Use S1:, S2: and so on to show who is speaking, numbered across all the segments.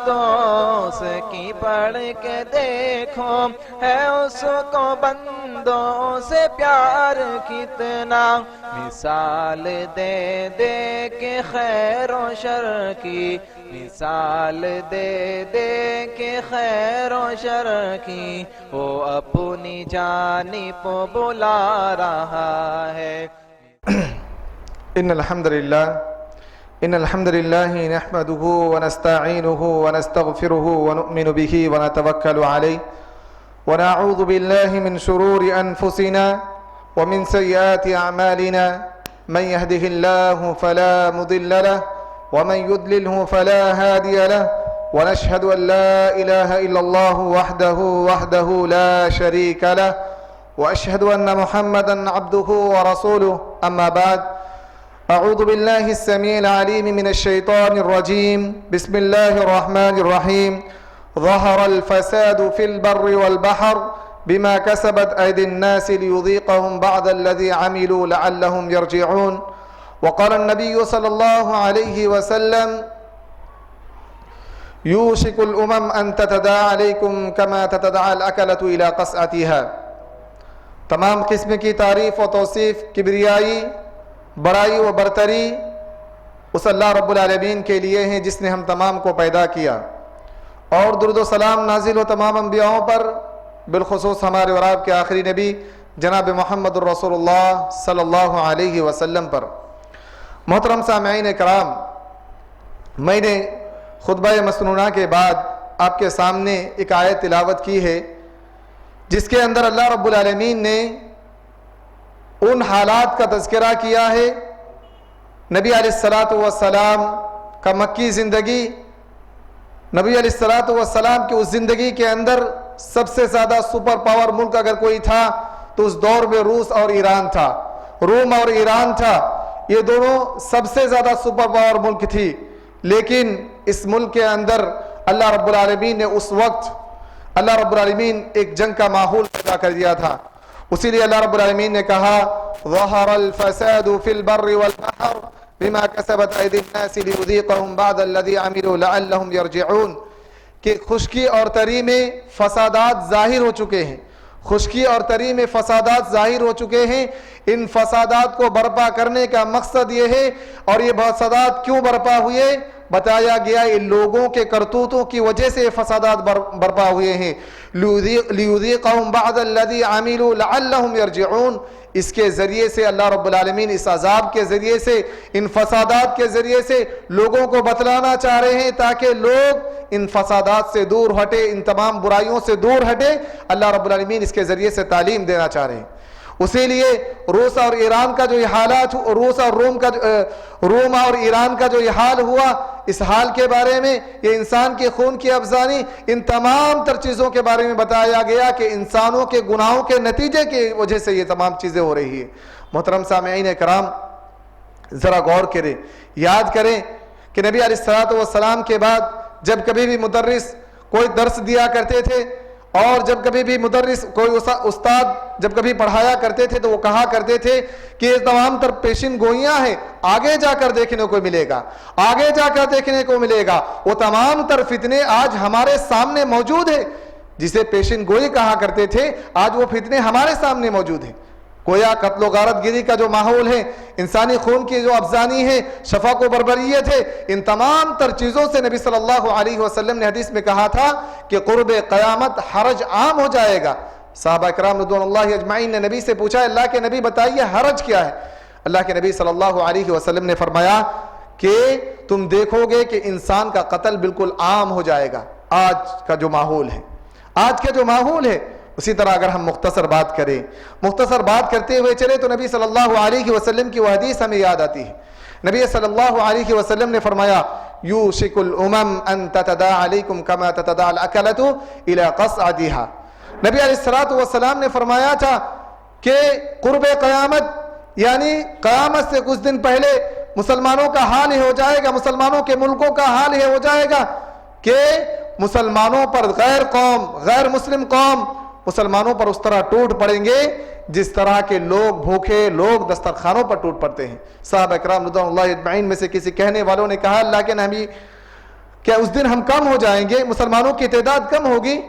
S1: دوست کی پڑھ کے دیکھو ہے اس کو بندوں سے پیار کتنا، مثال دے دے کے خیر و شر کی، مثال دے دے کے خیر و شر کی، وہ اپنی جانب بلا رہا ہے۔
S2: ان الحمد لله نحمده ونستعينه ونستغفره ونؤمن به ونتوكل عليه ونعوذ بالله من شرور أنفسنا ومن سيئات أعمالنا، من يهده الله فلا مضل له ومن يضلله فلا هادي له، ونشهد أن لا إله إلا الله وحده لا شريك له، وأشهد أن محمدا عبده ورسوله. أما بعد، أعوذ بالله السميع العليم من الشيطان الرجيم. بسم الله الرحمن الرحيم. ظهر الفساد في البر والبحر بما كسبت أيدي الناس ليذيقهم بعض الذي عملوا لعلهم يرجعون. وقال النبي صلى الله عليه وسلم: يوشك الأمم أن تتداعى عليكم كما تتداعى الأكلة إلى قصعتها. تمام قسم کی تعریف و توصیف، کبریائی، بڑائی و برتری اس اللہ رب العالمین کے لیے ہیں جس نے ہم تمام کو پیدا کیا، اور درود و سلام نازل ہو تمام انبیاءوں پر، بالخصوص ہمارے اور آپ کے آخری نبی جناب محمد الرسول اللہ صلی اللہ علیہ وسلم پر۔ محترم سامعین کرام، میں نے خطبہ مسنونہ کے بعد آپ کے سامنے ایک آیت تلاوت کی ہے جس کے اندر اللہ رب العالمین نے ان حالات کا تذکرہ کیا ہے۔ نبی علیہ السلام کا مکی زندگی، نبی علیہ السلام کی اس زندگی کے اندر سب سے زیادہ سپر پاور ملک اگر کوئی تھا تو اس دور میں روس اور ایران تھا، روم اور ایران تھا، یہ دونوں سب سے زیادہ سپر پاور ملک تھی۔ لیکن اس ملک کے اندر اللہ رب العالمین نے اس وقت ایک جنگ کا ماحول پیدا کر دیا تھا۔ اسی لیے اللہ رب العالمین نے کہا: ظہر الفساد فی البر والبحر بما کسبت ایدی الناس لیذیقہم بعض الذی عملوا لعلہم یرجعون، کہ خشکی اور تری میں فسادات ظاہر ہو چکے ہیں، خشکی اور تری میں فسادات ظاہر ہو چکے ہیں۔ ان فسادات کو برپا کرنے کا مقصد یہ ہے، اور یہ فسادات کیوں برپا ہوئے بتایا گیا، ان لوگوں کے کرتوتوں کی وجہ سے فسادات برپا ہوئے ہیں۔ لیذیقہم بعض الذی عملوا لعلہم یرجعون، اس کے ذریعے سے اللہ رب العالمین اس عذاب کے ذریعے سے، ان فسادات کے ذریعے سے لوگوں کو بتلانا چاہ رہے ہیں تاکہ لوگ ان فسادات سے دور ہٹے، ان تمام برائیوں سے دور ہٹے۔ اللہ رب العالمین اس کے ذریعے سے تعلیم دینا چاہ رہے ہیں۔ اسی لیے روس اور ایران کا جو یہ حالات، روم اور ایران کا جو یہ حال ہوا، اس حال کے بارے میں، یہ انسان کے خون کی افزانی، ان تمام تر چیزوں کے بارے میں بتایا گیا کہ انسانوں کے گناہوں کے نتیجے کی وجہ سے یہ تمام چیزیں ہو رہی ہیں۔ محترم سامعین کرام، ذرا غور کریں، یاد کریں کہ نبی علیہ السلام کے بعد جب کبھی بھی مدرس کوئی درس دیا کرتے تھے، اور جب کبھی بھی مدرس کوئی استاد جب کبھی پڑھایا کرتے تھے تو وہ کہا کرتے تھے کہ یہ تمام تر پیشن گوئیاں ہیں، آگے جا کر دیکھنے کو ملے گا، آگے جا کر دیکھنے کو ملے گا۔ وہ تمام تر فتنے آج ہمارے سامنے موجود ہیں، جسے پیشن گوئی کہا کرتے تھے، آج وہ فتنے ہمارے سامنے موجود ہیں۔ گویا قتل و غارت گری کا جو ماحول ہے، انسانی خون کی جو افزانی ہے، شفاق و بربریت ہے، ان تمام تر چیزوں سے نبی صلی اللہ علیہ وسلم نے حدیث میں کہا تھا کہ قرب قیامت حرج عام ہو جائے گا۔ صحابہ کرام رضوان اللہ اجمعین نے نبی سے پوچھا: اللہ کے نبی بتائیے حرج کیا ہے؟ اللہ کے نبی صلی اللہ علیہ وسلم نے فرمایا کہ تم دیکھو گے کہ انسان کا قتل بالکل عام ہو جائے گا۔ آج کا جو ماحول ہے اسی طرح اگر ہم مختصر بات کرتے ہوئے چلے تو نبی صلی اللہ علیہ وسلم کی وہ حدیث ہمیں یاد آتی ہے۔ نبی صلی اللہ علیہ وسلم نے فرمایا: یوشک الامم ان تتداعى علیکم کما تتداعى الاکلۃ الی قصعتها۔ نبی علیہ السلام نے فرمایا تھا کہ قرب قیامت، یعنی قیامت سے کچھ دن پہلے مسلمانوں کا حال یہ ہو جائے گا، مسلمانوں کے ملکوں کا حال یہ ہو جائے گا کہ مسلمانوں پر غیر مسلم قوم مسلمانوں پر اس طرح ٹوٹ پڑیں گے جس طرح کے لوگ بھوکے لوگ دسترخوانوں پر ٹوٹ پڑتے ہیں۔ صحابہ کرام رضوان اللہ اجمعین میں سے کسی کہنے والوں نے کہا: اللہ کے نبی کیا اس دن ہم کم ہو جائیں گے؟ مسلمانوں کی تعداد کم ہوگی؟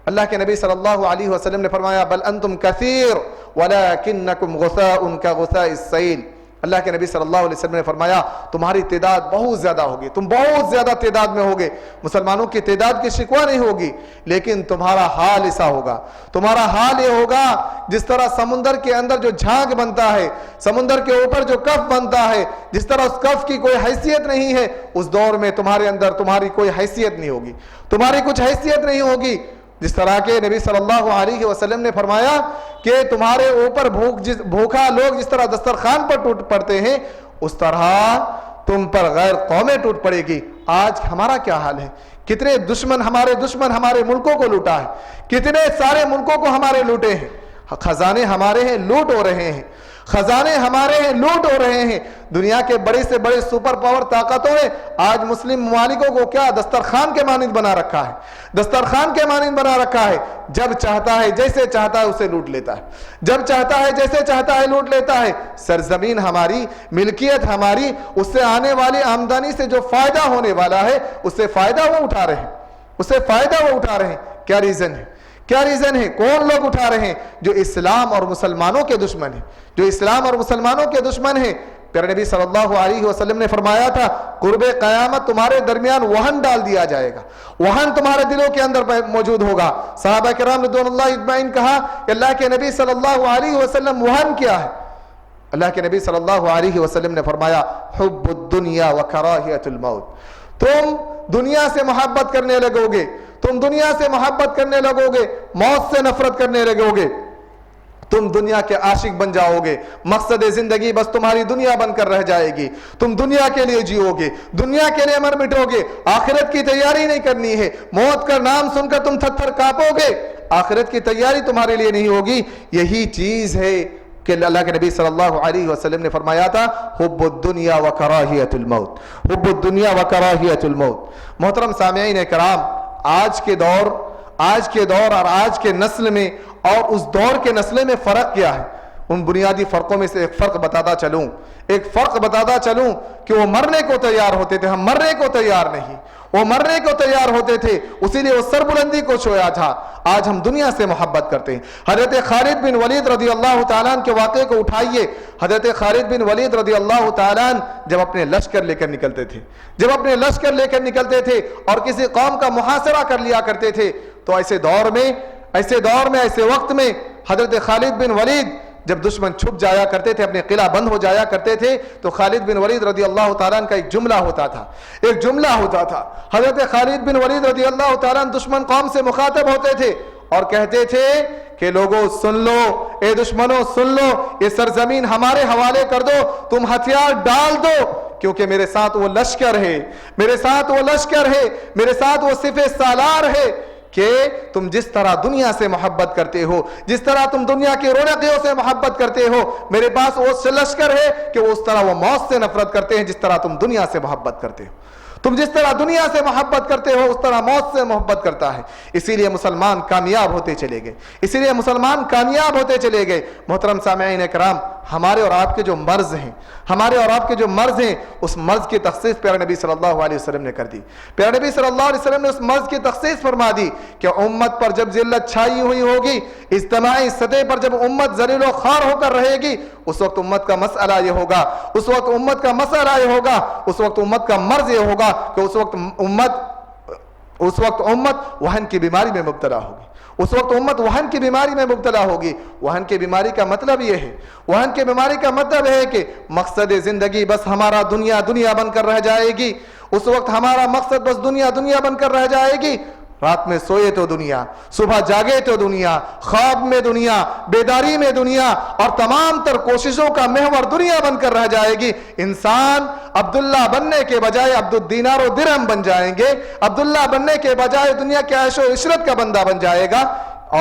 S2: اللہ کے نبی صلی اللہ علیہ وسلم نے فرمایا بل انتم کثیر ولکنکم غثاء کغثاء السیل۔ اللہ کے نبی صلی اللہ علیہ وسلم نے فرمایا تمہاری تعداد بہت زیادہ ہوگی، تم بہت زیادہ تعداد میں ہوگے، مسلمانوں کی تعداد کی شکوہ نہیں ہوگی، لیکن تمہارا حال ایسا ہوگا، تمہارا حال یہ ہوگا جس طرح سمندر کے اندر جو جھانک بنتا ہے، سمندر کے اوپر جو کف بنتا ہے، جس طرح اس کف کی کوئی حیثیت نہیں ہے، اس دور میں تمہارے اندر تمہاری کوئی حیثیت نہیں ہوگی، تمہاری کچھ حیثیت نہیں ہوگی۔ جس طرح کے نبی صلی اللہ علیہ وسلم نے فرمایا کہ تمہارے اوپر بھوکا لوگ جس طرح دسترخوان پر ٹوٹ پڑتے ہیں، اس طرح تم پر غیر قومیں ٹوٹ پڑے گی۔ آج ہمارا کیا حال ہے؟ کتنے دشمن ہمارے ملکوں کو لوٹا ہے، کتنے سارے ملکوں کو ہمارے لوٹے ہیں، خزانے ہمارے ہیں لوٹ ہو رہے ہیں، خزانے ہمارے ہیں لوٹ ہو رہے ہیں۔ دنیا کے بڑے سے بڑے سپر پاور طاقتوں نے آج مسلم ممالکوں کو کیا دسترخوان کے مانند بنا رکھا ہے، دسترخوان کے مانند بنا رکھا ہے۔ جب چاہتا ہے جیسے چاہتا ہے اسے لوٹ لیتا ہے، جب چاہتا ہے جیسے چاہتا ہے لوٹ لیتا ہے۔ سرزمین ہماری، ملکیت ہماری، اس سے آنے والی آمدنی سے جو فائدہ ہونے والا ہے اس سے فائدہ وہ اٹھا رہے ہیں، اس سے فائدہ وہ اٹھا رہے ہیں۔ کیا ریزن ہے؟ کیا ریزن ہے؟ کون لوگ اٹھا رہے ہیں؟ جو اسلام اور مسلمانوں کے دشمن ہیں، جو اسلام اور مسلمانوں کے دشمن ہیں۔ پیارے نبی صلی اللہ علیہ وسلم نے فرمایا تھا قرب قیامت تمہارے درمیان وہن ڈال دیا جائے گا، وہن تمہارے دلوں کے اندر موجود ہوگا۔ صحابہ کرام رضوان اللہ اجمعین کہا کہ اللہ کے نبی صلی اللہ علیہ وسلم وہن کیا ہے؟ اللہ کے نبی صلی اللہ علیہ وسلم نے فرمایا حب الدنیا وکراہیت الموت۔ تم دنیا سے محبت کرنے لگو گے، تم دنیا سے محبت کرنے لگو گے، موت سے نفرت کرنے لگو گے، تم دنیا کے عاشق بن جاؤ گے، مقصد زندگی بس تمہاری دنیا بن کر رہ جائے گی، تم دنیا کے لیے جیو گے، دنیا کے لیے مر مٹو گے، آخرت کی تیاری نہیں کرنی ہے۔ موت کا نام سن کر تم تھر تھر کانپو گے، آخرت کی تیاری تمہارے لیے نہیں ہوگی۔ یہی چیز ہے کہ اللہ کے نبی صلی اللہ علیہ وسلم نے فرمایا تھا حب الدنیا وکراہیت الموت، حب الدنیا وکراہیت الموت۔ محترم سامعین کرام، آج کے دور اور آج کے نسل میں اور اس دور کے نسل میں فرق کیا ہے؟ ان بنیادی فرقوں میں سے ایک فرق بتاتا چلوں کہ وہ مرنے کو تیار ہوتے تھے، ہم مرنے کو تیار نہیں، وہ مرنے کو تیار ہوتے تھے، اسی لیے وہ سربلندی کو چھویا تھا۔ آج ہم دنیا سے محبت کرتے ہیں۔ حضرت خالد بن ولید رضی اللہ تعالیٰ عنہ کے واقعے کو اٹھائیے۔ حضرت خالد بن ولید رضی اللہ تعالیٰ عنہ جب اپنے لشکر لے کر نکلتے تھے اور کسی قوم کا محاصرہ کر لیا کرتے تھے، تو ایسے وقت میں حضرت خالد بن ولید جب دشمن چھپ جایا کرتے تھے، اپنے قلعہ بند ہو جایا کرتے تھے، تو خالد بن ولید رضی اللہ تعالیٰ عنہ کا ایک جملہ ہوتا تھا۔ حضرت خالد بن ولید رضی اللہ تعالیٰ عنہ دشمن قوم سے مخاطب ہوتے تھے اور کہتے تھے کہ لوگوں سن لو، اے دشمنوں سن لو، یہ سرزمین ہمارے حوالے کر دو، تم ہتھیار ڈال دو، کیونکہ میرے ساتھ وہ لشکر ہے، میرے ساتھ وہ سپہ سالار ہے کہ تم جس طرح دنیا سے محبت کرتے ہو، جس طرح تم دنیا کی رونقیوں سے محبت کرتے ہو، میرے پاس وہ لشکر ہے کہ اس طرح وہ موت سے نفرت کرتے ہیں جس طرح تم دنیا سے محبت کرتے ہو۔ تم جس طرح دنیا سے محبت کرتے ہو اس طرح موت سے محبت کرتا ہے۔ اسی لیے مسلمان کامیاب ہوتے چلے گئے۔ محترم سامعین کرام، ہمارے اور آپ کے جو مرض ہیں اس مرض کی تخصیص پیارے نبی صلی اللہ علیہ وسلم نے کر دی۔ پیارے نبی صلی اللہ علیہ وسلم نے اس مرض کی تخصیص فرما دی کہ امت پر جب ذلت چھائی ہوئی ہوگی، اجتماعی سطح پر جب امت ذلیل و خوار ہو کر رہے گی، اس وقت امت کا مسئلہ یہ ہوگا، اس وقت امت کا مرض یہ ہوگا کہ اس وقت امت وہن کی بیماری میں مبتلا ہوگی۔ وہن کی بیماری کا مطلب یہ ہے کہ مقصد زندگی بس ہمارا دنیا بن کر رہ جائے گی۔ اس وقت ہمارا مقصد بس دنیا بن کر رہ جائے گی۔ رات میں سوئے تو دنیا، صبح جاگے تو دنیا، خواب میں دنیا، بیداری میں دنیا، اور تمام تر کوششوں کا محور دنیا بن کر رہ جائے گی۔ انسان عبداللہ بننے کے بجائے عبد الدینار و درہم بن جائیں گے، عبداللہ بننے کے بجائے دنیا کے عیش و عشرت کا بندہ بن جائے گا،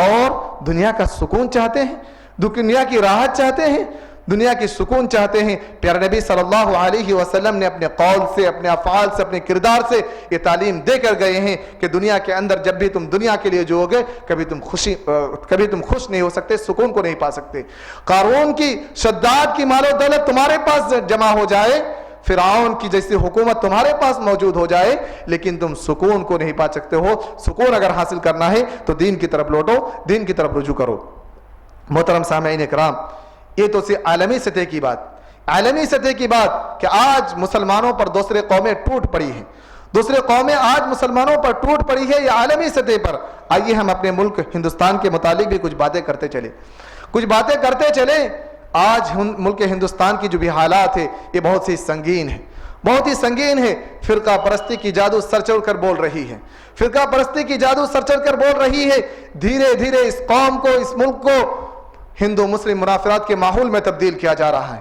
S2: اور دنیا کا سکون چاہتے ہیں، دنیا کی راحت چاہتے ہیں، دنیا کی سکون چاہتے ہیں۔ پیارے نبی صلی اللہ علیہ وسلم نے اپنے قول سے، اپنے افعال سے، اپنے کردار سے یہ تعلیم دے کر گئے ہیں کہ دنیا کے اندر جب بھی تم دنیا کے لیے جو گے، کبھی تم خوش نہیں ہو سکتے، سکون کو نہیں پا سکتے۔ قارون کی، شداد کی مال و دولت تمہارے پاس جمع ہو جائے فرعون کی جیسی حکومت تمہارے پاس موجود ہو جائے لیکن تم سکون کو نہیں پا سکتے ہو. سکون اگر حاصل کرنا ہے تو دین کی طرف لوٹو, دین کی طرف رجوع کرو. محترم سامعین کرام, یہ تو عالمی سطح کی بات, عالمی سطح کی بات کہ آج مسلمانوں پر دوسرے قومیں ٹوٹ پڑی ہیں, دوسرے قومیں آج مسلمانوں پر ٹوٹ پڑی ہے, یہ عالمی سطح پر. آئیے ہم اپنے ملک ہندوستان کے متعلق بھی کچھ باتیں کرتے چلیں. آج ملک ہندوستان کی جو بھی حالات ہے یہ بہت ہی سنگین ہے, بہت ہی سنگین ہے. فرقہ پرستی کی جادو سر چڑھ کر بول رہی ہے, فرقہ پرستی کی جادو سر چڑھ کر بول رہی ہے. دھیرے دھیرے اس قوم کو, اس ملک کو ہندو مسلم منافرات کے ماحول میں تبدیل کیا جا رہا ہے,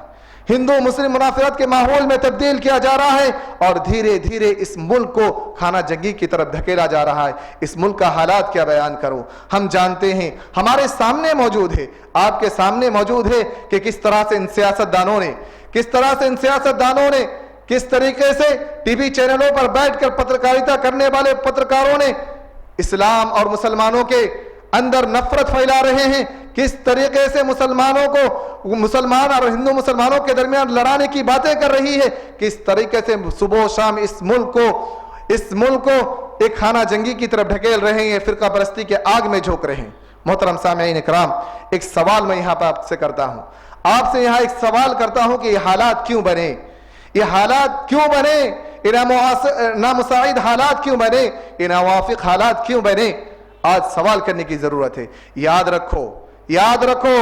S2: ہندو مسلم منافرات کے ماحول میں تبدیل کیا جا رہا ہے, اور دھیرے دھیرے اس ملک کو خانہ جنگی کی طرف دھکیلا جا رہا ہے. اس ملک کا حالات کیا بیان کروں, ہم جانتے ہیں, ہمارے سامنے موجود ہے, آپ کے سامنے موجود ہے کہ کس طرح سے ان سیاستدانوں نے کس طریقے سے ٹی وی چینلوں پر بیٹھ کر پترکاریتا کرنے والے پترکاروں نے اسلام اور مسلمانوں کے اندر نفرت پھیلا رہے ہیں, کس طریقے سے مسلمانوں کو, مسلمان اور ہندو مسلمانوں کے درمیان لڑانے کی باتیں کر رہی ہے, کس طریقے سے صبح و شام اس ملک کو ایک خانہ جنگی کی طرف ڈھکیل رہے ہیں, فرقہ پرستی کے آگ میں جھونک رہے ہیں. محترم سامعین کرام, ایک سوال میں یہاں پہ آپ سے کرتا ہوں, آپ سے یہاں ایک سوال کرتا ہوں کہ یہ حالات کیوں بنے, یہ حالات کیوں بنے, یہ نامساعد حالات کیوں بنے, یہ ناوافق حالات کیوں بنے. آج سوال کرنے کی ضرورت ہے. یاد رکھو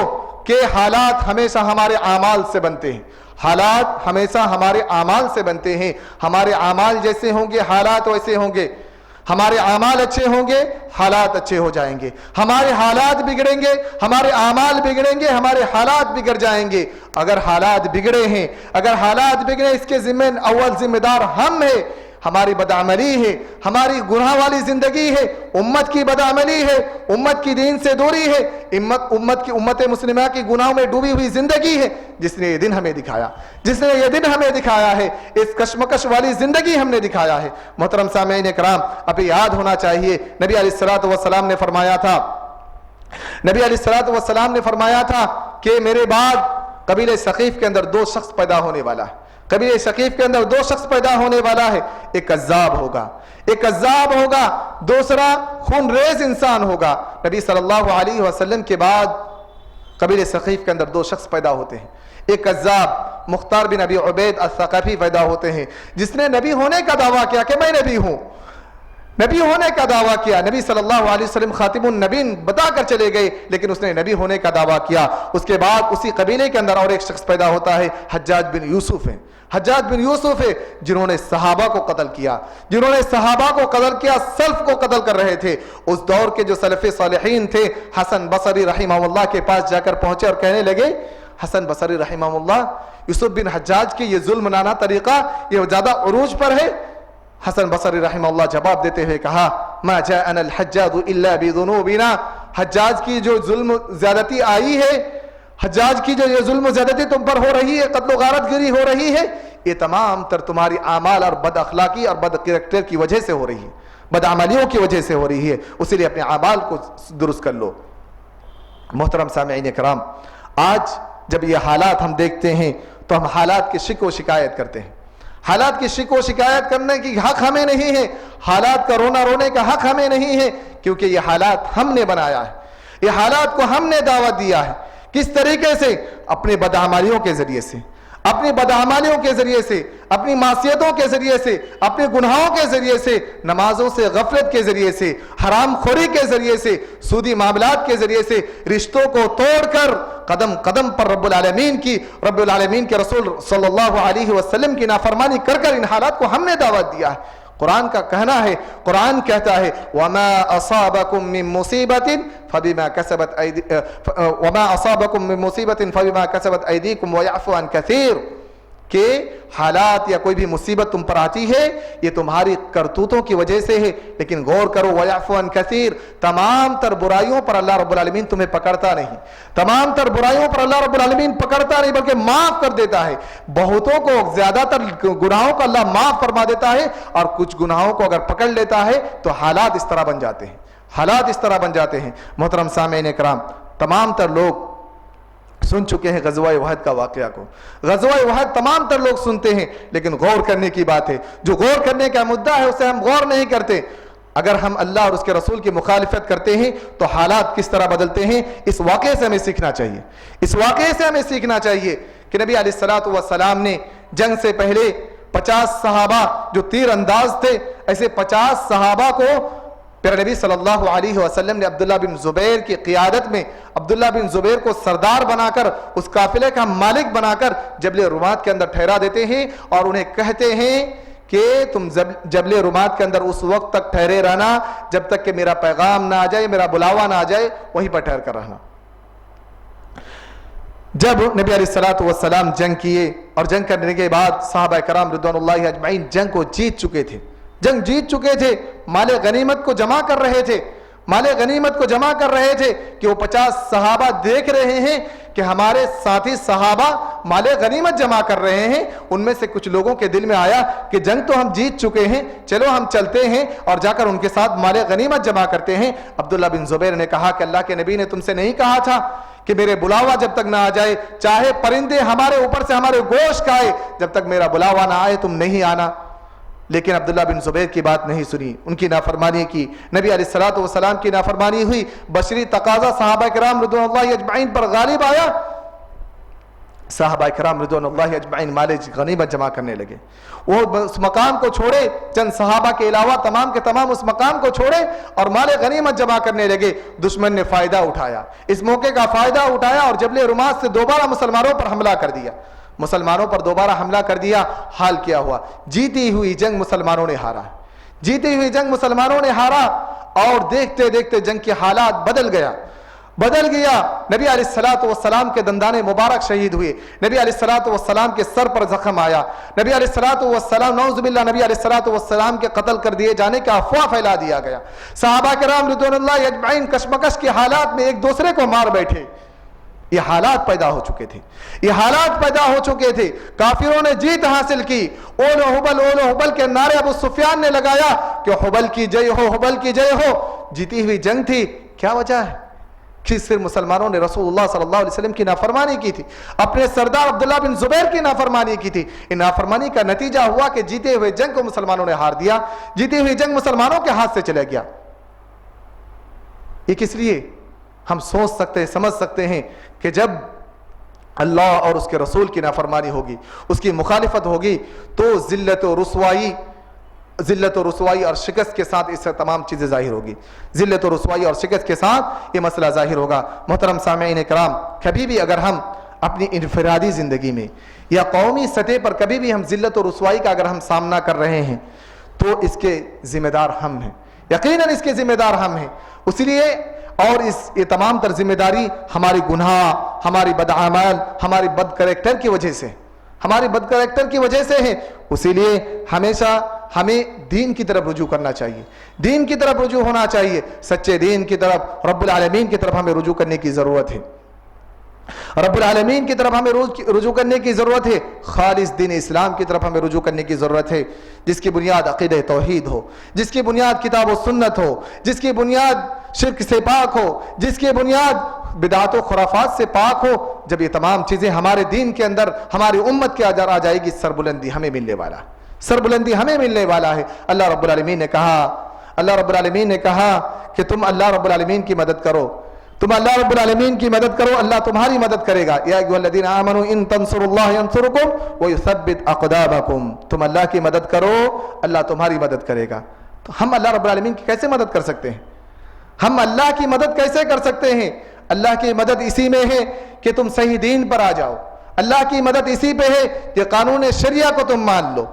S2: کہ حالات ہمیشہ ہمارے اعمال سے بنتے ہیں, حالات ہمیشہ ہمارے اعمال سے بنتے ہیں. ہمارے اعمال جیسے ہوں گے حالات ویسے ہوں گے, ہمارے اعمال اچھے ہوں گے حالات اچھے ہو جائیں گے, ہمارے حالات بگڑیں گے ہمارے اعمال بگڑیں گے, ہمارے حالات بگڑ جائیں گے. اگر حالات بگڑے اس کے اول ذمہ دار ہم ہیں. ہماری بدعملی ہے, ہماری گناہ والی زندگی ہے, امت کی بدعملی ہے, امت کی دین سے دوری ہے, امت مسلمہ کی گناہوں میں ڈوبی ہوئی زندگی ہے, جس نے یہ دن ہمیں دکھایا ہے, اس کشمکش والی زندگی ہم نے دکھایا ہے. محترم سامعین کرام, ابھی یاد ہونا چاہیے نبی علیہ الصلوۃ والسلام نے فرمایا تھا کہ میرے بعد قبیلہ ثقیف کے اندر دو شخص پیدا ہونے والا ہے, قبیلہ ثقیف کے اندر دو شخص پیدا ہونے والا ہے. ایک کذاب ہوگا, دوسرا خون ریز انسان ہوگا. نبی صلی اللہ علیہ وسلم کے بعد قبیلہ ثقیف کے اندر دو شخص پیدا ہوتے ہیں. ایک کذاب مختار بن ابی عبید الثقفی پیدا ہوتے ہیں, جس نے نبی ہونے کا دعویٰ کیا کہ میں نبی ہوں, نبی ہونے کا دعویٰ کیا. نبی صلی اللہ علیہ وسلم خاتم النبین بتا کر چلے گئے, لیکن اس نے نبی ہونے کا دعویٰ کیا. اس کے بعد اسی قبیلے کے اندر اور ایک شخص پیدا ہوتا ہے, حجاج بن یوسف ہے, جنہوں نے صحابہ کو قتل کیا, سلف کو قتل کر رہے تھے. اس دور کے جو سلف صالحین تھے, حسن بصری رحمہ اللہ کے پاس جا کر پہنچے اور کہنے لگے, حسن بصری رحمہ اللہ, یوسف بن حجاج کی یہ ظلم نانا طریقہ یہ زیادہ عروج پر ہے. حسن بصری رحمہ اللہ جواب دیتے ہوئے کہا, ما جاءنا الحجاج الا بذنوبنا, حجاج کی جو ظلم زیادتی آئی ہے, حجاج کی جو یہ ظلم و زیادتی تم پر ہو رہی ہے, قتل و غارت گری ہو رہی ہے, یہ تمام تر تمہاری اعمال اور بد اخلاقی اور بد کریکٹر کی وجہ سے ہو رہی ہے, بدعملیوں کی وجہ سے ہو رہی ہے, اسی لیے اپنے اعمال کو درست کر لو. محترم سامعین کرام, آج جب یہ حالات ہم دیکھتے ہیں تو ہم حالات کی شکو شکایت کرتے ہیں. حالات کی شکو شکایت کرنے کی حق ہمیں نہیں ہے, حالات کا رونے کا حق ہمیں نہیں ہے, کیونکہ یہ حالات ہم نے بنایا ہے, یہ حالات کو ہم نے دعوت دیا ہے. کس طریقے سے؟ اپنے بدعمالیوں کے ذریعے سے, اپنی معصیتوں کے ذریعے سے, اپنے گناہوں کے ذریعے سے, نمازوں سے غفلت کے ذریعے سے, حرام خوری کے ذریعے سے, سودی معاملات کے ذریعے سے, رشتوں کو توڑ کر قدم قدم پر رب العالمین کے رسول صلی اللہ علیہ وسلم کی نافرمانی کر ان حالات کو ہم نے دعوت دیا ہے. قرآن کا کہنا ہے, قرآن کہتا ہے, وَمَا أَصَابَكُم مِّن مُّصِيبَةٍ فَبِمَا كَسَبَتْ أَيْدِيكُمْ وَيَعْفُو عَن كَثِيرٍ, کہ حالات یا کوئی بھی مصیبت تم پر آتی ہے یہ تمہاری کرتوتوں کی وجہ سے ہے, لیکن غور کرو, وَيَعْفُو عَن كَثِيرٍ, تمام تر برائیوں پر اللہ رب العالمین تمہیں پکڑتا نہیں, تمام تر برائیوں پر اللہ رب العالمین پکڑتا نہیں بلکہ معاف کر دیتا ہے. بہتوں کو, زیادہ تر گناہوں کو اللہ معاف فرما دیتا ہے, اور کچھ گناہوں کو اگر پکڑ لیتا ہے تو حالات اس طرح بن جاتے ہیں. محترم سامعین کرام, تمام تر لوگ سن چکے ہیں غزوہ احد کا واقعہ کو. غزوہ احد تمام تر لوگ سنتے ہیں لیکن غور کرنے کی بات ہے. جو غور کرنے کا مدعا ہے اسے ہم غور نہیں کرتے. اگر ہم اللہ اور اس کے رسول کی مخالفت کرتے ہیں تو حالات کس طرح بدلتے ہیں اس واقعے سے ہمیں سیکھنا چاہیے. اس واقعے سے ہمیں سیکھنا چاہیے کہ نبی علیہ السلام نے جنگ سے پہلے 50 صحابہ جو تیر انداز تھے، ایسے 50 صحابہ کو پھر نبی صلی اللہ علیہ وسلم نے عبداللہ بن زبیر کی قیادت میں عبداللہ بن زبیر کو سردار بنا کر، اس قافلے کا مالک بنا کر جبل رومات کے اندر ٹھہرا دیتے ہیں اور انہیں کہتے ہیں کہ تم جبل رومات کے اندر اس وقت تک ٹھہرے رہنا جب تک کہ میرا پیغام نہ آ جائے، میرا بلاوا نہ آ جائے، وہیں پر ٹھہر کر رہنا. جب نبی علیہ السلام جنگ کیے اور جنگ کرنے کے بعد صحابہ کرام رضوان اللہ اجمعین جنگ کو جیت چکے تھے، جنگ جیت چکے تھے، مال غنیمت کو جمع کر رہے تھے، مال غنیمت کو جمع کر رہے تھے کہ وہ 50 صحابہ دیکھ رہے ہیں کہ ہمارے ساتھی صحابہ مال غنیمت جمع کر رہے ہیں. ان میں سے کچھ لوگوں کے دل میں آیا کہ جنگ تو ہم جیت چکے ہیں، چلو ہم چلتے ہیں اور جا کر ان کے ساتھ مال غنیمت جمع کرتے ہیں. عبداللہ بن زبیر نے کہا کہ اللہ کے نبی نے تم سے نہیں کہا تھا کہ میرے بلاوا جب تک نہ آ جائے، چاہے پرندے ہمارے اوپر سے ہمارے گوشت کھائے، جب تک میرا بلاوا نہ آئے تم نہیں آنا. لیکن عبداللہ بن زبیر کی بات نہیں سنی، ان کی نافرمانی کی. نبی علیہ السلام کی نافرمانی ہوئی، بشری تقاضا صحابہ کرام رضوان اللہ اجمعین پر غالب آیا. صحابہ کرام رضوان اللہ اجمعین مال غنیمت جمع کرنے لگے. وہ اس مقام کو چھوڑے، چند صحابہ کے علاوہ تمام کے تمام اس مقام کو چھوڑے اور مال غنیمت جمع کرنے لگے. دشمن نے فائدہ اٹھایا، اس موقع کا فائدہ اٹھایا اور جبل رومات سے دوبارہ مسلمانوں پر حملہ کر دیا. مسلمانوں پر دوبارہ حملہ کر دیا. حال کیا ہوا؟ جیتی ہوئی جنگ مسلمانوں نے ہارا، جیتی ہوئی جنگ مسلمانوں نے ہارا اور دیکھتے دیکھتے جنگ کے حالات بدل گیا. نبی علیہ السلام کے دندان مبارک شہید ہوئے، نبی علیہ السلام کے سر پر زخم آیا، نبی علیہ السلام نعوذ باللہ نبی علیہ السلام کے قتل کر دیے جانے کا افواہ پھیلا دیا گیا. صحابہ کرام رضوان اللہ اجمعین کشمکش کے حالات میں ایک دوسرے کو مار بیٹھے. یہ حالات پیدا ہو چکے تھے، یہ حالات پیدا ہو چکے تھے. کافروں نے جیت حاصل کی. اولو حبل کے نعرے ابو سفیان نے لگایا کہ حبل کی جے ہو، حبل کی جے ہو. جیتی ہوئی جنگ تھی. کیا وجہ ہے کہ صرف مسلمانوں نے رسول اللہ صلی اللہ علیہ وسلم کی نافرمانی کی تھی، اپنے سردار عبداللہ بن زبیر کی نافرمانی کی تھی. ان نافرمانی کا نتیجہ ہوا کہ جیتے ہوئے جنگ کو مسلمانوں نے ہار دیا، جیتی ہوئی جنگ مسلمانوں کے ہاتھ سے چلے گیا. یہ کس لیے؟ ہم سوچ سکتے ہیں، سمجھ سکتے ہیں کہ جب اللہ اور اس کے رسول کی نافرمانی ہوگی، اس کی مخالفت ہوگی تو ذلت و رسوائی اور شکست کے ساتھ اس سے تمام چیزیں ظاہر ہوگی. ذلت و رسوائی اور شکست کے ساتھ یہ مسئلہ ظاہر ہوگا. محترم سامعین کرام، کبھی بھی اگر ہم اپنی انفرادی زندگی میں یا قومی سطح پر کبھی بھی ہم ذلت و رسوائی کا اگر ہم سامنا کر رہے ہیں تو اس کے ذمہ دار ہم ہیں، یقیناً اس کے ذمہ دار ہم ہیں. اسی لیے اور یہ تمام تر ذمہ داری ہماری گناہ، ہماری بدعمل، ہماری بد کریکٹر کی وجہ سے، ہماری بد کریکٹر کی وجہ سے ہے. اسی لیے ہمیشہ ہمیں دین کی طرف رجوع کرنا چاہیے، دین کی طرف رجوع ہونا چاہیے. سچے دین کی طرف، رب العالمین کی طرف ہمیں رجوع کرنے کی ضرورت ہے. رب العالمین کی طرف ہمیں رجوع کرنے کی ضرورت ہے. خالص دین اسلام کی طرف ہمیں رجوع کرنے کی ضرورت ہے، جس کی بنیاد عقیدہ توحید ہو، جس کی بنیاد کتاب و سنت ہو، جس کی بنیاد شرک سے پاک ہو، جس کی بنیاد بدعات و خرافات سے پاک ہو. جب یہ تمام چیزیں ہمارے دین کے اندر ہماری امت کے اندر آ جائے گی، سربلندی ہمیں ملنے والا ہے، سربلندی ہمیں ملنے والا ہے. اللہ رب العالمین نے کہا کہ تم اللہ رب العالمین کی مدد کرو، تم اللہ رب العالمین کی مدد کرو، اللہ تمہاری مدد کرے گا. یا ایھا الذین آمنوا ان تنصروا اللہ ینصرکم ویثبت اقدامکم. تم اللہ کی مدد کرو، اللہ تمہاری مدد کرے گا. تو ہم اللہ رب العالمین کی کیسے مدد کر سکتے ہیں؟ ہم اللہ کی مدد کیسے کر سکتے ہیں؟ اللہ کی مدد اسی میں ہے کہ تم صحیح دین پر آ جاؤ. اللہ کی مدد اسی پہ ہے کہ قانون شریعہ کو تم مان لو،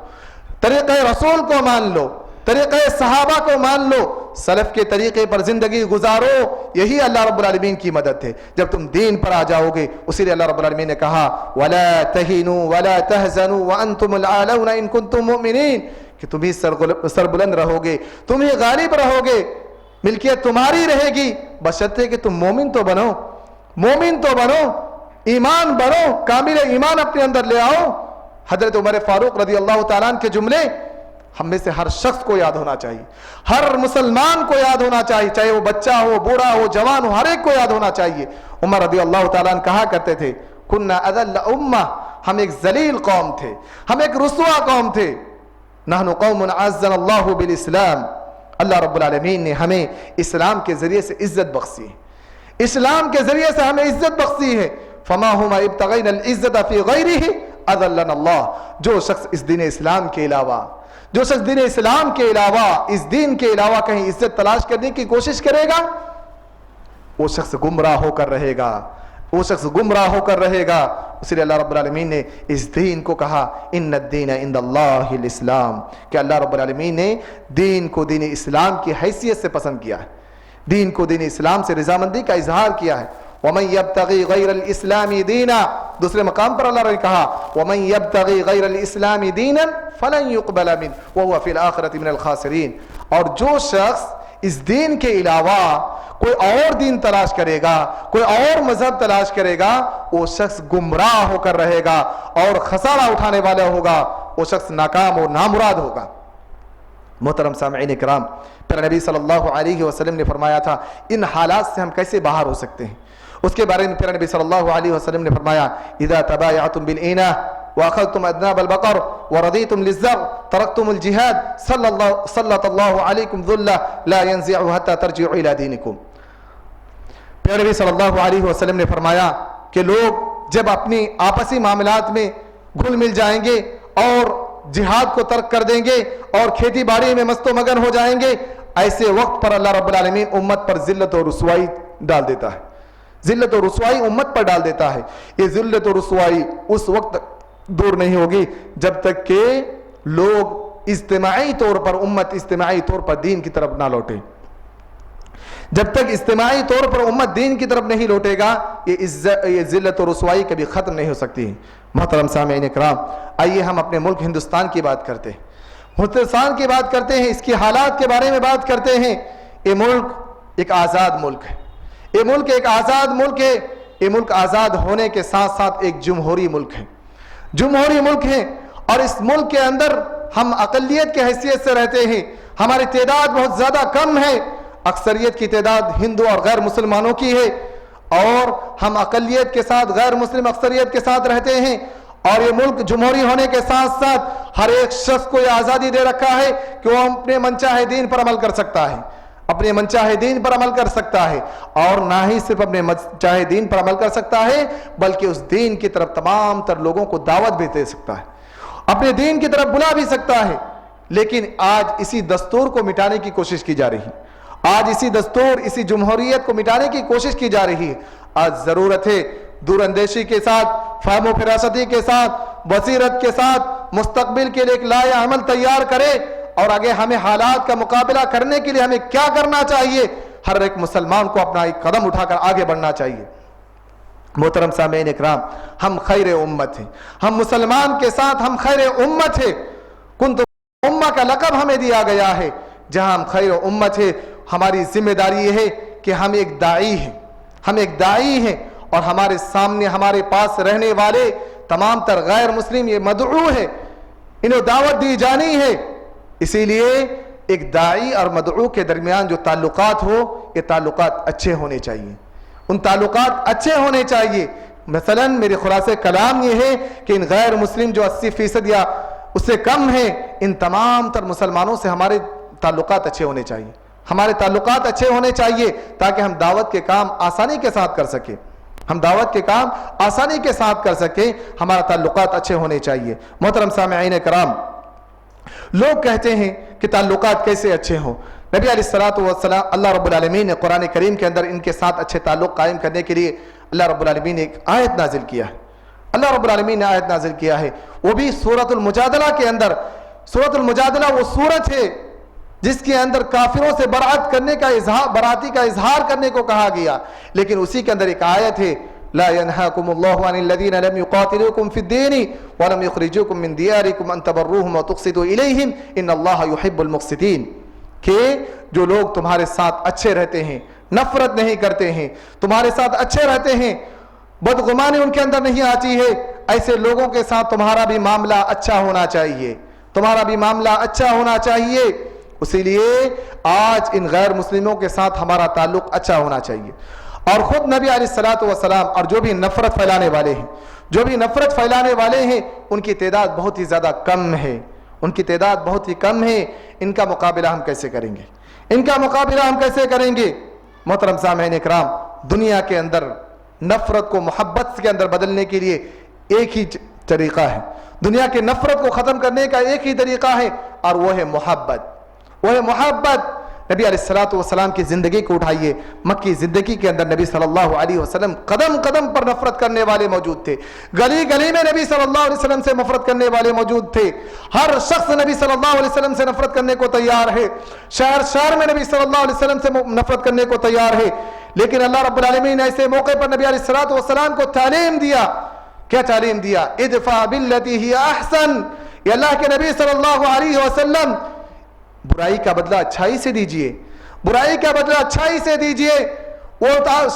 S2: طریقہ رسول کو مان لو، طریقہ صحابہ کو مان لو، سلف کے طریقے پر زندگی گزارو. یہی اللہ رب العالمین کی مدد ہے جب تم دین پر آ جاؤ گے. اسی لیے اللہ رب العالمین نے کہا وَلَا تَهِنُوا وَلَا تَحْزَنُوا وَأَنْتُمُ الْأَعْلَوْنَ إِن كُنتُم مُؤْمِنِينَ. کہ تم ہی سربلند رہو گے، تم ہی غالب رہو گے، ملکیت تمہاری رہے گی، بشرطے کہ تم مومن تو بنو، مومن تو بنو، ایمان بنو، کامل ایمان اپنے اندر لے آؤ. حضرت عمر فاروق رضی اللہ تعالیٰ عنہ کے جملے ہم میں سے ہر شخص کو یاد ہونا چاہیے، ہر مسلمان کو یاد ہونا چاہیے، چاہے وہ بچہ ہو، بوڑھا ہو، جوان ہو، ہر ایک کو یاد ہونا چاہیے۔ عمر رضی اللہ تعالیٰ عنہ کہا کرتے تھے کننا اذل امہ، ہم ایک ذلیل قوم تھے، ہم ایک رسوا قوم تھے، نحن قوم عزنا اللہ بالاسلام، اللہ رب العالمین نے ہمیں اسلام کے ذریعے سے عزت بخشی ہے، اسلام کے ذریعے سے ہمیں عزت بخشی ہے۔ فما ہما ابتغینا العزت فی غیرہ اذلنا اللہ، جو شخص اس دین اسلام کے علاوہ، جو شخص دین اسلام کے علاوہ، اس دین کے علاوہ کہیں عزت تلاش کرنے کی کوشش کرے گا، وہ شخص گمراہ ہو کر رہے گا، وہ شخص گمراہ ہو کر رہے گا۔ اسی لیے اللہ رب العالمین نے اس دین کو کہا ان الدین عند اللہ الاسلام، کہ اللہ رب العالمین نے دین کو دین اسلام کی حیثیت سے پسند کیا ہے، دین کو دین اسلام سے رضامندی کا اظہار کیا ہے۔ وَمَن يَبْتَغِي غَيْرَ الْإِسْلَامِ دِينًا، دوسرے مقام پر اللہ نے کہا وَمَن يَبْتَغِي غَيْرَ الْإِسْلَامِ دِينًا فَلَن يُقْبَلَ مِنْهُ وَهُوَ فِي الْآخِرَةِ مِنَ الْخَاسِرِينَ، اور جو شخص اس دین کے علاوہ کوئی اور دین تلاش کرے گا، کوئی اور مذہب تلاش کرے گا، وہ شخص گمراہ ہو کر رہے گا اور خسارہ اٹھانے والا ہوگا، وہ شخص ناکام اور نامراد ہوگا۔ محترم سامعین کرام، پھر نبی صلی اللہ علیہ وسلم نے فرمایا تھا ان حالات سے ہم کیسے باہر ہو سکتے ہیں۔ اس کے بارے میں پھر نبی صلی اللہ علیہ وسلم نے فرمایا اذا تبايعتم بالعینہ واخذتم اذناب البقر ورضيتم للزر تركتم الجهاد سلط الله عليكم ذلة لا ينزعه حتى ترجعوا الى دينكم۔ پھر نبی صلی اللہ علیہ وسلم نے فرمایا کہ لوگ جب اپنی آپسی معاملات میں گھل مل جائیں گے اور جہاد کو ترک کر دیں گے اور کھیتی باڑی میں مست و مگن ہو جائیں گے، ایسے وقت پر اللہ رب العالمین امت پر ذلت اور رسوائی ڈال دیتا ہے، ذلت اور رسوائی امت پر ڈال دیتا ہے۔ یہ ذلت اور رسوائی اس وقت دور نہیں ہوگی جب تک کہ لوگ اجتماعی طور پر، امت اجتماعی طور پر دین کی طرف نہ لوٹے۔ جب تک اجتماعی طور پر امت دین کی طرف نہیں لوٹے گا، یہ ذلت و رسوائی کبھی ختم نہیں ہو سکتی۔ محترم سامعین کرام، آئیے ہم اپنے ملک ہندوستان کی بات کرتے ہیں، ہندوستان کی بات کرتے ہیں، اس کی حالات کے بارے میں بات کرتے ہیں۔ یہ ملک ایک آزاد ملک ہے، یہ ملک ایک آزاد ملک ہے، یہ ملک آزاد ہونے کے ساتھ ساتھ ایک جمہوری ملک ہے، جمہوری ملک ہے، اور اس ملک کے اندر ہم اقلیت کی حیثیت سے رہتے ہیں، ہماری تعداد بہت زیادہ کم ہے، اکثریت کی تعداد ہندو اور غیر مسلمانوں کی ہے، اور ہم اقلیت کے ساتھ غیر مسلم اکثریت کے ساتھ رہتے ہیں، اور یہ ملک جمہوری ہونے کے ساتھ ساتھ ہر ایک شخص کو یہ آزادی دے رکھا ہے کہ وہ اپنے منچاہے دین پر عمل کر سکتا ہے، اپنے منچاہے دین پر عمل کر سکتا ہے، اور نہ ہی صرف اپنے منچاہے دین پر عمل کر سکتا ہے بلکہ اس دین کی طرف تمام تر لوگوں کو دعوت بھی دے سکتا ہے، اپنے دین کی طرف بلا بھی سکتا ہے۔ لیکن آج اسی دستور کو مٹانے کی کوشش کی جا رہی ہے، آج اسی دستور، اسی جمہوریت کو مٹانے کی کوشش کی جا رہی ہے۔ آج ضرورت ہے دور اندیشی کے ساتھ، فہم و فراستی کے ساتھ، بصیرت کے ساتھ مستقبل کے لیے ایک لائحہ عمل تیار کرے، اور آگے ہمیں حالات کا مقابلہ کرنے کے لیے ہمیں کیا کرنا چاہیے، ہر ایک مسلمان کو اپنا ایک قدم اٹھا کر آگے بڑھنا چاہیے۔ محترم سامعین اکرام، ہم خیر امت ہیں، ہم مسلمان کے ساتھ ہم خیر امت ہیں، کنتم امہ کا لقب ہمیں دیا گیا ہے۔ جہاں ہم خیر امت ہے، ہماری ذمہ داری یہ ہے کہ ہم ایک داعی ہیں، ہم ایک داعی ہیں، اور ہمارے سامنے ہمارے پاس رہنے والے تمام تر غیر مسلم یہ مدعو ہے، انہیں دعوت دی جانی ہے۔ اسی لیے ایک داعی اور مدعو کے درمیان جو تعلقات ہو، یہ تعلقات اچھے ہونے چاہیے، ان تعلقات اچھے ہونے چاہیے۔ مثلا میرے خلاصے کلام یہ ہے کہ ان غیر مسلم جو 80% یا اس سے کم ہیں، ان تمام تر مسلمانوں سے ہمارے تعلقات اچھے ہونے چاہیے، ہمارے تعلقات اچھے ہونے چاہیے تاکہ ہم دعوت کے کام آسانی کے ساتھ کر سکیں، ہم دعوت کے کام آسانی کے ساتھ کر سکیں، ہمارا تعلقات اچھے ہونے چاہیے۔ محترم سامعین کرام، لوگ کہتے ہیں کہ تعلقات کیسے اچھے ہوں؟ نبی علیہ الصلوۃ والسلام، اللہ رب العالمین نے قرآن کریم کے اندر ان کے ساتھ اچھے تعلق قائم کرنے کے لیے اللہ رب العالمین نے ایک آیت نازل کیا ہے، اللہ رب العالمین نے آیت نازل کیا ہے، وہ بھی سورۃ المجادلہ کے اندر۔ سورۃ المجادلہ وہ سورت ہے جس کے اندر کافروں سے برات کرنے کا براتی کا اظہار کرنے کو کہا گیا، لیکن اسی کے اندر ایک آیت ہے لا ينهاكم الله عن الذين لم يقاتلوكم في الدين ولم يخرجوكم من دياركم ان تبروهم وتقسطوا اليهم ان الله يحب المقسطين، کہ جو لوگ تمہارے ساتھ اچھے رہتے ہیں، نفرت نہیں کرتے ہیں، تمہارے ساتھ اچھے رہتے ہیں، بدگمانی ان کے اندر نہیں آتی ہے، ایسے لوگوں کے ساتھ تمہارا بھی معاملہ اچھا ہونا چاہیے۔ تمہارا بھی معاملہ اچھا ہونا چاہیے. اسی لیے آج ان غیر مسلموں کے ساتھ ہمارا تعلق اچھا ہونا چاہیے. اور خود نبی علیہ الصلوۃ والسلام اور جو بھی نفرت پھیلانے والے ہیں، جو بھی نفرت پھیلانے والے ہیں، ان کی تعداد بہت ہی زیادہ کم ہے. ان کی تعداد بہت ہی کم ہے. ان کا مقابلہ ہم کیسے کریں گے؟ ان کا مقابلہ ہم کیسے کریں گے؟ محترم سامعین اکرام، دنیا کے اندر نفرت کو محبت کے اندر بدلنے کے لیے ایک ہی طریقہ ہے. دنیا کے نفرت کو ختم کرنے کا ایک ہی طریقہ ہے، اور وہ ہے محبت. وہ ہے محبت. نبی علیہ الصلوۃ والسلام کی زندگی کو اٹھائیے. مکی زندگی کے اندر نبی صلی اللہ علیہ وسلم قدم قدم پر نفرت کرنے والے موجود تھے. گلی گلی میں نبی صلی اللہ علیہ وسلم سے نفرت کرنے والے موجود تھے. ہر شخص نبی صلی اللہ علیہ وسلم سے نفرت کرنے کو تیار ہے. شہر شہر میں نبی صلی اللہ علیہ وسلم سے نفرت کرنے کو تیار ہے. لیکن اللہ رب العالمین نے ایسے موقع پر نبی علیہ الصلوۃ والسلام کو تعلیم دیا. کیا تعلیم دیا؟ ادفع باللتی ہی احسن. یہ اللہ کے نبی صلی اللہ علیہ وسلم برائی کا بدلہ اچھائی سے دیجئے. برائی کا بدلہ اچھائی سے دیجئے. وہ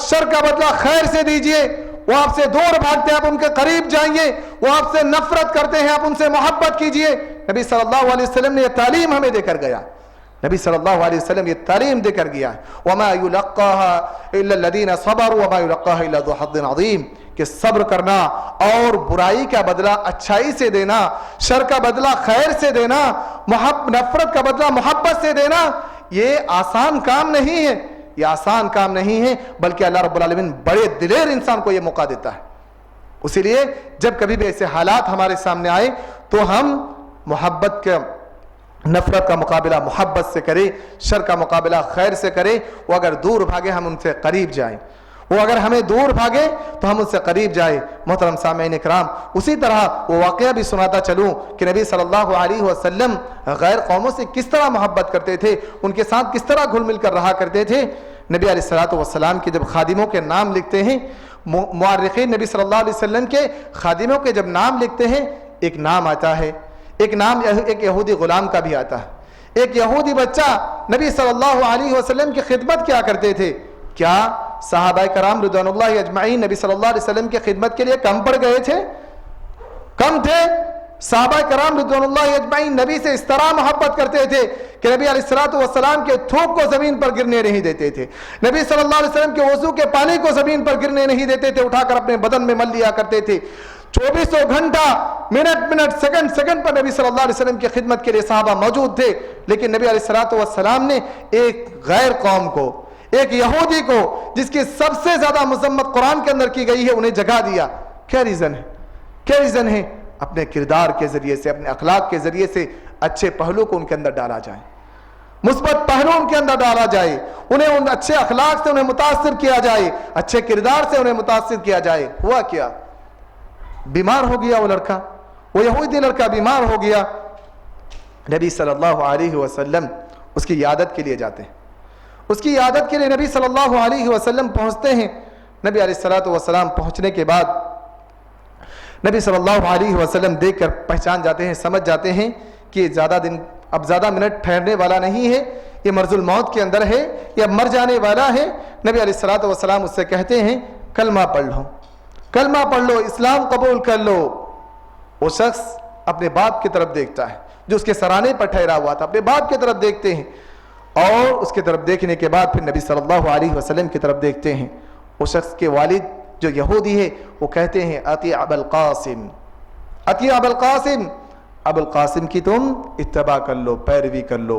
S2: شر کا بدلہ خیر سے دیجئے. وہ آپ سے دور بھاگتے ہیں، آپ ان کے قریب جائیے. وہ آپ سے نفرت کرتے ہیں، آپ ان سے محبت کیجئے. نبی صلی اللہ علیہ وسلم نے یہ تعلیم ہمیں دے کر گیا. نبی صلی اللہ علیہ وسلم یہ تعلیم دے کر گیا. وما يلقاها الا الذين صبروا وما يلقاها الا ذو حظ عظيم. کہ صبر کرنا اور برائی کا بدلہ اچھائی سے دینا، شر کا بدلہ خیر سے دینا، نفرت کا بدلہ محبت سے دینا، یہ آسان کام نہیں ہے. یہ آسان کام نہیں ہے، بلکہ اللہ رب العالمین بڑے دلیر انسان کو یہ موقع دیتا ہے. اسی لیے جب کبھی بھی ایسے حالات ہمارے سامنے آئے تو ہم محبت کے نفرت کا مقابلہ محبت سے کریں، شر کا مقابلہ خیر سے کریں. وہ اگر دور بھاگے ہم ان سے قریب جائیں. وہ اگر ہمیں دور بھاگے تو ہم ان سے قریب جائیں. محترم سامعین اکرام، اسی طرح وہ واقعہ بھی سناتا چلوں کہ نبی صلی اللہ علیہ وسلم غیر قوموں سے کس طرح محبت کرتے تھے، ان کے ساتھ کس طرح گھل مل کر رہا کرتے تھے. نبی علیہ الصلوۃ والسلام کے جب خادموں کے نام لکھتے ہیں، مورخین نبی صلی اللہ علیہ وسلم کے خادموں کے جب نام لکھتے ہیں، ایک نام آتا ہے، ایک نام ایک یہودی غلام کا بھی آتا ہے. ایک یہودی بچہ نبی صلی اللہ علیہ وسلم کی خدمت کیا کرتے تھے. کیا صحابہ کرام رضوان اللہ اجمعین نبی صلی اللہ علیہ وسلم کی خدمت کے لیے کم پڑ گئے تھے؟ کم تھے؟ صحابہ کرام رضوان اللہ اجمعین نبی سے اس طرح محبت کرتے تھے کہ نبی علیہ الصلوۃ والسلام کے تھوک کو زمین پر گرنے نہیں دیتے تھے. نبی صلی اللہ علیہ وسلم کے وضو کے پانی کو زمین پر گرنے نہیں دیتے تھے، اٹھا کر اپنے بدن میں مل لیا کرتے تھے. 24 گھنٹہ منٹ سیکنڈ پر نبی صلی اللہ علیہ وسلم کی خدمت کے لیے صحابہ موجود تھے. لیکن نبی علیہ الصلوۃ والسلام نے ایک غیر قوم کو، ایک یہودی کو جس کی سب سے زیادہ مذمت قرآن کے اندر کی گئی ہے، انہیں جگہ دیا. کیا ریزن ہے؟ کیا ریزن ہے؟ اپنے کردار کے ذریعے سے، اپنے اخلاق کے ذریعے سے اچھے پہلو کو ان کے اندر ڈالا جائے، مثبت پہلو ان کے اندر ڈالا جائے، انہیں ان اچھے اخلاق سے انہیں متاثر کیا جائے، اچھے کردار سے انہیں متاثر کیا جائے. ہوا کیا؟ بیمار ہو گیا وہ لڑکا، وہ یہودی لڑکا بیمار ہو گیا. نبی صلی اللہ علیہ وسلم اس کی عیادت کے لیے جاتے ہیں. اس کی عیادت کے لیے نبی صلی اللہ علیہ وسلم پہنچتے ہیں. نبی علیہ الصلوۃ والسلام پہنچنے کے بعد نبی صلی اللہ علیہ وسلم دیکھ کر پہچان جاتے ہیں، سمجھ جاتے ہیں کہ زیادہ منٹ ٹھہرنے والا نہیں ہے، یہ مرض الموت کے اندر ہے، یہ اب مر جانے والا ہے. نبی علیہ الصلوۃ والسلام اس سے کہتے ہیں کلمہ پڑھ لو، کلمہ پڑھ لو، اسلام قبول کر لو. وہ شخص اپنے باپ کی طرف دیکھتا ہے جو اس کے سرانے پر ٹھہرا ہوا تھا. اپنے باپ کی طرف دیکھتے ہیں اور اس کی طرف دیکھنے کے بعد پھر نبی صلی اللہ علیہ وسلم کی طرف دیکھتے ہیں. وہ شخص کے والد جو یہودی ہے وہ کہتے ہیں اتی ابا القاسم، اتی ابا القاسم، ابو القاسم کی تم اتباع کر لو، پیروی کر لو.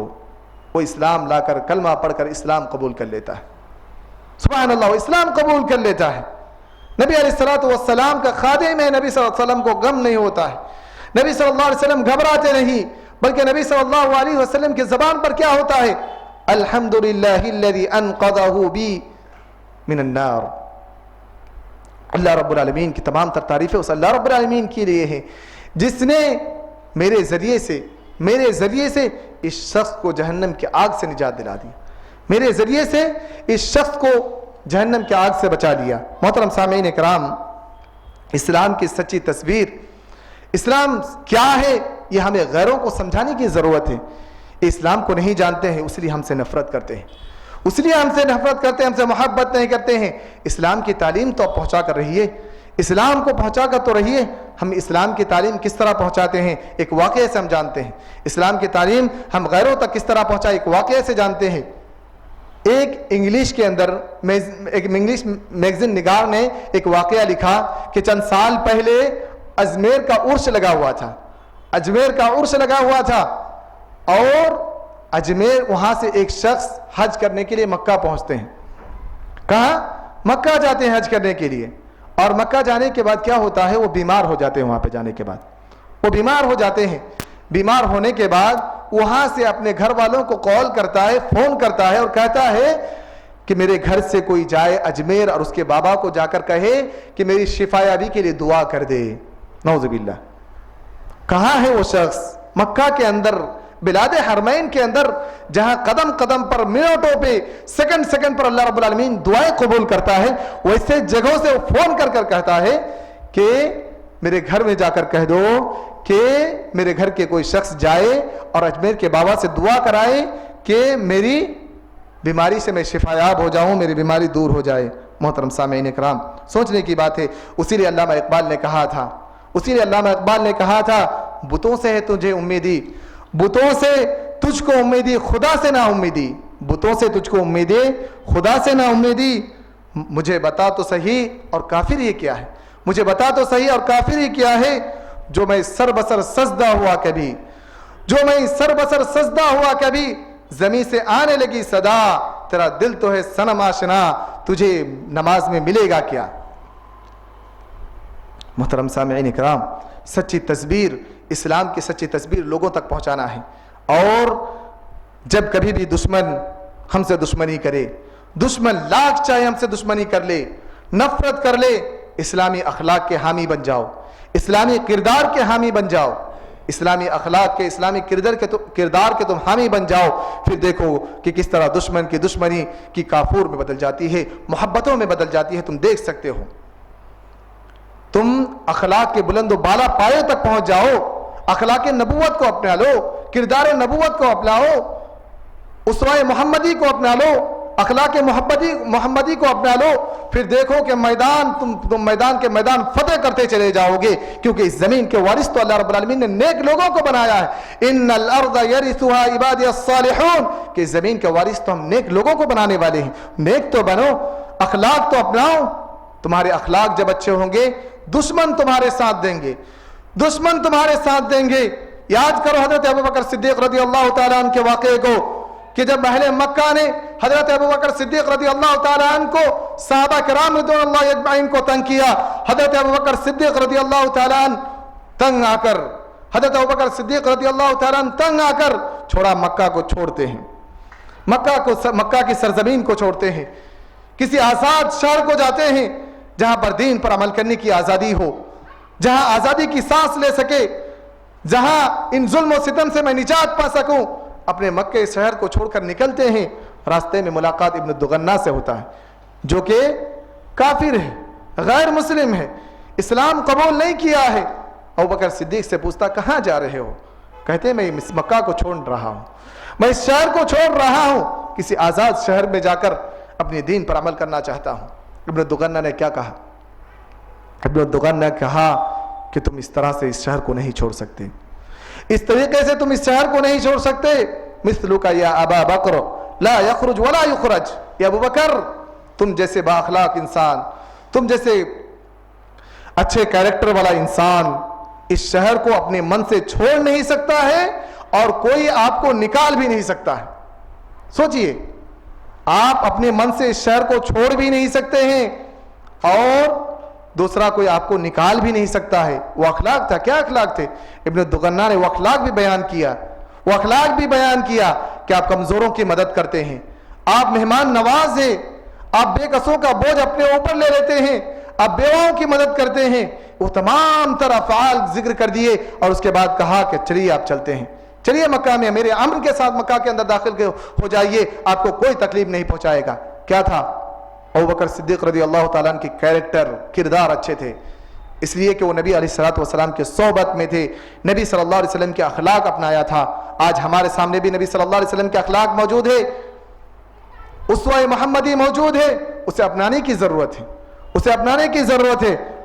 S2: وہ اسلام لا کر کلمہ پڑھ کر اسلام قبول کر لیتا ہے. سبحان اللہ، وہ اسلام قبول کر لیتا ہے. نبی علیہ الصلوۃ والسلام کا خادم ہے. نبی صلی اللہ علیہ وسلم کو غم نہیں ہوتا ہے. نبی صلی اللہ علیہ وسلم گھبراتے نہیں، بلکہ نبی صلی اللہ علیہ وسلم کی زبان پر کیا ہوتا ہے؟ الحمدللہ الذی انقذہ بی من النار. اللہ رب العالمین کی تمام تر تعریفیں اس اللہ رب العالمین کے لیے ہیں جس نے میرے ذریعے سے اس شخص کو جہنم کی آگ سے نجات دلا دی، میرے ذریعے سے اس شخص کو جہنم کی آگ سے بچا لیا. محترم سامعین اکرام، اسلام کی سچی تصویر، اسلام کیا ہے، یہ ہمیں غیروں کو سمجھانے کی ضرورت ہے. اسلام کو نہیں جانتے ہیں، اس لیے ہم سے نفرت کرتے ہیں، اس لیے ہم سے نفرت کرتے ہیں، ہم سے محبت نہیں کرتے ہیں. اسلام کی تعلیم تو آپ پہنچا کر رہیے، اسلام کو پہنچا کر تو رہیے. ہم اسلام کی تعلیم کس طرح پہنچاتے ہیں ایک واقعے سے ہم جانتے ہیں. اسلام کی تعلیم ہم غیروں تک کس طرح پہنچائے ایک واقعے سے جانتے ہیں. ایک انگلش کے اندر ایک انگلش میگزین نگار نے ایک واقعہ لکھا کہ چند سال پہلے اجمیر کا عرس لگا ہوا تھا. اجمیر کا عرس لگا ہوا تھا اور اجمیر وہاں سے ایک شخص حج کرنے کے لیے مکہ پہنچتے ہیں. کہاں؟ مکہ جاتے ہیں حج کرنے کے لیے. اور مکہ جانے کے بعد کیا ہوتا ہے, وہ بیمار ہو جاتے ہیں. وہاں پہ جانے کے بعد وہ بیمار ہو جاتے ہیں. بیمار ہونے کے بعد وہاں سے اپنے گھر والوں کو کال کرتا ہے, فون کرتا ہے اور کہتا ہے کہ میرے گھر سے کوئی جائے اجمیر اور اس کے بابا کو جا کر کہے کہ میری شفا یابی کے لیے دعا کر دے. نعوذ باللہ. کہاں ہے وہ شخص؟ مکہ کے اندر, بلاد حرمین کے اندر, جہاں قدم قدم پر, منٹوں پہ, سیکنڈ سیکنڈ پر اللہ رب العالمین دعائیں قبول کرتا ہے. ویسے جگہوں سے وہ فون کر کر کہتا ہے کہ میرے گھر میں جا کر کہہ دو کہ میرے گھر کے کوئی شخص جائے اور اجمیر کے بابا سے دعا کرائے کہ میری بیماری سے میں شفا یاب ہو جاؤں, میری بیماری دور ہو جائے. محترم سامعین اکرام, سوچنے کی بات ہے. اسی لیے علامہ اقبال نے کہا تھا بتوں سے ہے تجھے امیدی, بتوں سے تجھ کو امیدی, خدا سے نہ امیدی. بتوں سے تجھ کو امیدی, خدا سے نہ امیدی. مجھے بتا تو صحیح اور کافر یہ کیا ہے, مجھے بتا تو صحیح اور کافر یہ کیا ہے, جو میں سر بسر سجدہ ہوا کبھی, جو میں سر بسر سجدہ ہوا کبھی, زمین سے آنے لگی صدا, تیرا دل تو ہے صنم آشنا, تجھے نماز میں ملے گا کیا. محترم سامعین اکرام, سچی تصویر, اسلام کی سچی تصویر لوگوں تک پہنچانا ہے. اور جب کبھی بھی دشمن ہم سے دشمنی کرے, دشمن لاکھ چاہے ہم سے دشمنی کر لے, نفرت کر لے, اسلامی اخلاق کے حامی بن جاؤ, اسلامی کردار کے حامی بن جاؤ, اسلامی اخلاق کے, اسلامی کردار کے تم حامی بن جاؤ. پھر دیکھو کہ کس طرح دشمن کی دشمنی کی کافور میں بدل جاتی ہے, محبتوں میں بدل جاتی ہے. تم دیکھ سکتے ہو. تم اخلاق کے بلند و بالا پایوں تک پہنچ جاؤ, اخلاق نبوت کو اپنا لو, کردار نبوت کو اپناؤ, اسوہ محمدی کو اپنا لو, اخلاق محمدی کو اپنا لو. پھر دیکھو کہ تم میدان فتح کرتے چلے جاؤ گے, کیونکہ اس زمین کے وارث تو اللہ رب العالمین نے نیک لوگوں کو بنایا ہے. ان الارض یرثها عبادی الصالحون, کہ زمین کے وارث تو ہم نیک لوگوں کو بنانے والے ہیں. نیک تو بنو, اخلاق تو اپناؤ. تمہارے اخلاق جب اچھے ہوں گے, دشمن تمہارے ساتھ دیں گے, دشمن تمہارے ساتھ دیں گے. یاد کرو حضرت ابوبکر صدیق رضی اللہ تعالیٰ عنہ کے واقعے کو, کہ جب اہل مکہ نے حضرت ابوبکر صدیق رضی اللہ تعالیٰ عنہ کو, صحابہ کرام رضوان اللہ اجمعین کو تنگ کیا, حضرت ابوبکر صدیق رضی اللہ تعالیٰ عنہ تنگ آ کر, حضرت ابوبکر صدیق رضی اللہ تعالیٰ عنہ تنگ آ کر چھوڑا, مکہ کو چھوڑتے ہیں, مکہ کی سرزمین کو چھوڑتے ہیں, کسی آزاد شہر کو جاتے ہیں جہاں پر دین پر عمل کرنے کی آزادی ہو, جہاں آزادی کی سانس لے سکے, جہاں ان ظلم و ستم سے میں نجات پا سکوں. اپنے مکہ شہر کو چھوڑ کر نکلتے ہیں. راستے میں ملاقات ابن دغنہ سے ہوتا ہے, جو کہ کافر ہے, غیر مسلم ہے, اسلام قبول نہیں کیا ہے. ابوبکر صدیق سے پوچھتا کہاں جا رہے ہو؟ کہتے میں اس مکہ کو چھوڑ رہا ہوں, میں اس شہر کو چھوڑ رہا ہوں, کسی آزاد شہر میں جا کر اپنے دین پر عمل کرنا چاہتا ہوں. ابن دغنہ نے کیا کہا؟ ابن دغنہ نے کہا کہ تم اس طرح سے اس شہر کو نہیں چھوڑ سکتے, اس طریقے سے تم اس شہر کو نہیں چھوڑ سکتے. مثلک یا ابا بکر لا یخرج ولا یخرج, یا ابو بکر تم جیسے با اخلاق انسان, تم جیسے اچھے کیریکٹر والا انسان اس شہر کو اپنے من سے چھوڑ نہیں سکتا ہے, اور کوئی آپ کو نکال بھی نہیں سکتا ہے. سوچئے, آپ اپنے من سے اس شہر کو چھوڑ بھی نہیں سکتے ہیں, اور دوسرا کوئی آپ کو نکال بھی نہیں سکتا ہے. وہ اخلاق تھا. کیا اخلاق تھے؟ ابن دغنہ نے وہ اخلاق بھی بیان کیا, وہ اخلاق بھی بیان کیا کہ آپ کمزوروں کی مدد کرتے ہیں, آپ مہمان نواز ہیں, آپ بے کسوں کا بوجھ اپنے اوپر لے لیتے ہیں, آپ بیواؤں کی مدد کرتے ہیں. وہ تمام طرح افعال ذکر کر دیے, اور اس کے بعد کہا کہ چلیے آپ چلتے ہیں, چلیے مکہ میں میرے امن کے ساتھ مکہ کے اندر داخل ہو جائیے, آپ کو کوئی تکلیف نہیں پہنچائے گا. کیا تھا؟ ابوبکر صدیق رضی اللہ تعالیٰ عنہ کی کیریکٹر, کردار اچھے تھے, اس لیے کہ وہ نبی علیہ الصلوۃ والسلام کے صحبت میں تھے, نبی صلی اللہ علیہ وسلم کے اخلاق اپنایا تھا. آج ہمارے سامنے بھی نبی صلی اللہ علیہ وسلم کے اخلاق موجود ہے, اسوہ محمدی موجود ہے, اسے اپنانے کی ضرورت ہے, اسے اپنانے کی ضرورت ہے.